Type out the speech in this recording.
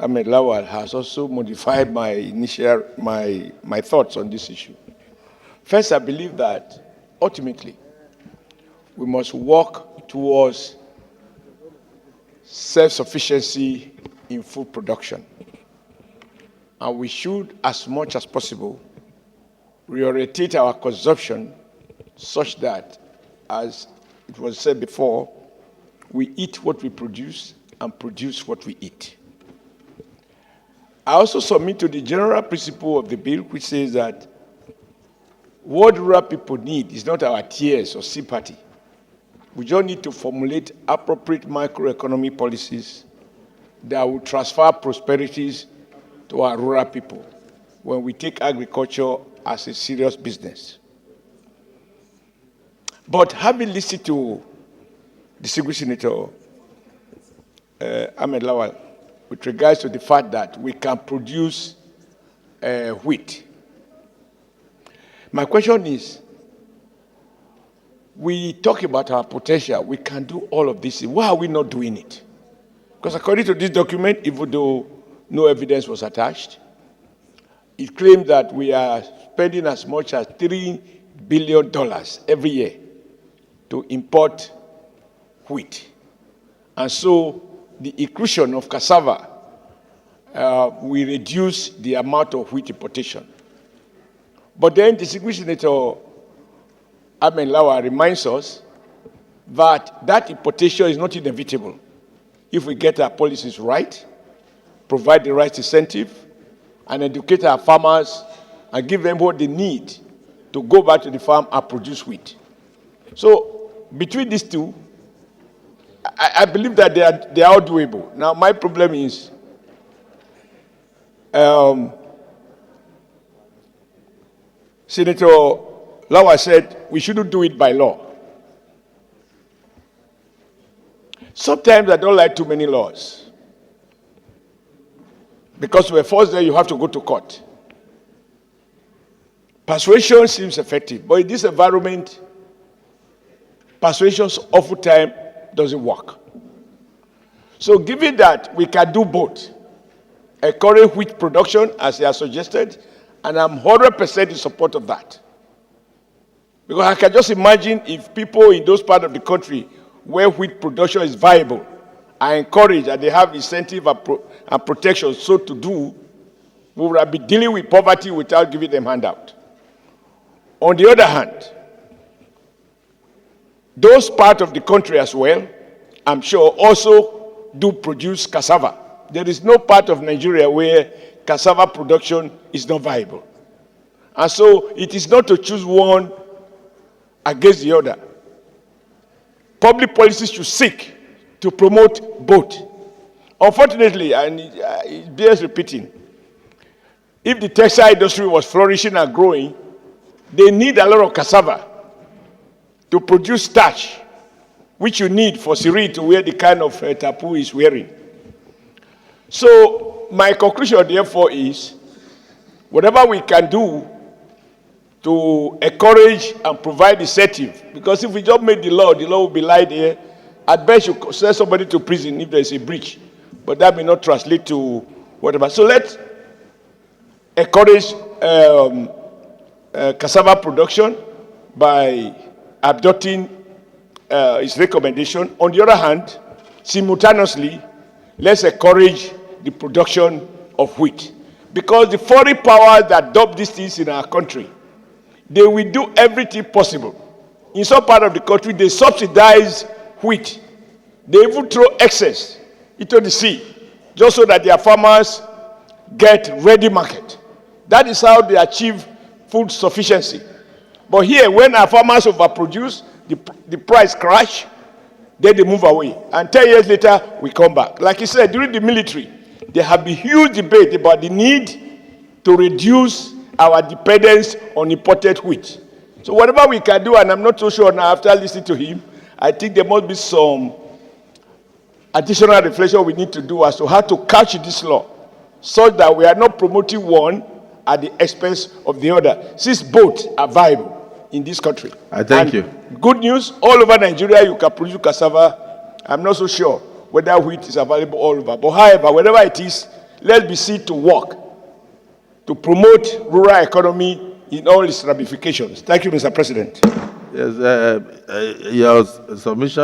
Ahmed Lawal has also modified my thoughts on this issue. First, I believe that ultimately we must work towards self-sufficiency in food production. And we should, as much as possible, reorientate our consumption such that, as it was said before, we eat what we produce and produce what we eat. I also submit to the general principle of the bill, which says that what rural people need is not our tears or sympathy. We just need to formulate appropriate macroeconomic policies that will transfer prosperities to our rural people when we take agriculture as a serious business. But having listened to distinguished Senator Ahmed Lawal with regards to the fact that we can produce wheat, my question is, we talk about our potential, we can do all of this. Why are we not doing it? Because according to this document, even though no evidence was attached, it claims that we are spending as much as $3 billion every year to import wheat. And so the inclusion of cassava will reduce the amount of wheat importation. But then distinguished Senator Ahmed Lawal reminds us that that importation is not inevitable if we get our policies right, provide the right incentive, and educate our farmers and give them what they need to go back to the farm and produce wheat. So between these two, I believe that they are doable. Now, my problem is Senator Lawal said we shouldn't do it by law. Sometimes I don't like too many laws. Because we're forced there, you have to go to court. Persuasion seems effective, but in this environment, persuasion oftentimes doesn't work. So given that we can do both, encourage wheat production, as they are suggested, and I'm 100% in support of that. Because I can just imagine if people in those parts of the country where wheat production is viable are encouraged and they have incentive and protection so to do, we will be dealing with poverty without giving them handout. On the other hand, those parts of the country as well, I'm sure, also do produce cassava. There is no part of Nigeria where cassava production is not viable. And so it is not to choose one against the other. Public policies should seek to promote both. Unfortunately, and it bears repeating, if the textile industry was flourishing and growing, they need a lot of cassava to produce starch, which you need for Siri to wear the kind of tapu he's wearing. So my conclusion, therefore, is whatever we can do to encourage and provide incentive, because if we just make the law will be lied here. At best, you send somebody to prison if there is a breach, but that may not translate to whatever. So let's encourage cassava production by adopting his recommendation. On the other hand, simultaneously, let's encourage the production of wheat. Because the foreign powers that adopt these things in our country, they will do everything possible. In some part of the country, they subsidize wheat. They even throw excess into the sea, just so that their farmers get ready market. That is how they achieve food sufficiency. But here, when our farmers overproduce, the price crash, then they move away. And 10 years later, we come back. Like you said, during the military, there have been huge debate about the need to reduce our dependence on imported wheat. So whatever we can do, and I'm not so sure now after listening to him, I think there must be some additional reflection we need to do as to how to couch this law so that we are not promoting one at the expense of the other, since both are viable in this country. Thank you. Good news, all over Nigeria you can produce cassava. I'm not so sure whether wheat is available all over. But however, wherever it is, let's be seen to work to promote rural economy in all its ramifications. Thank you, Mr. President. Yes, your submission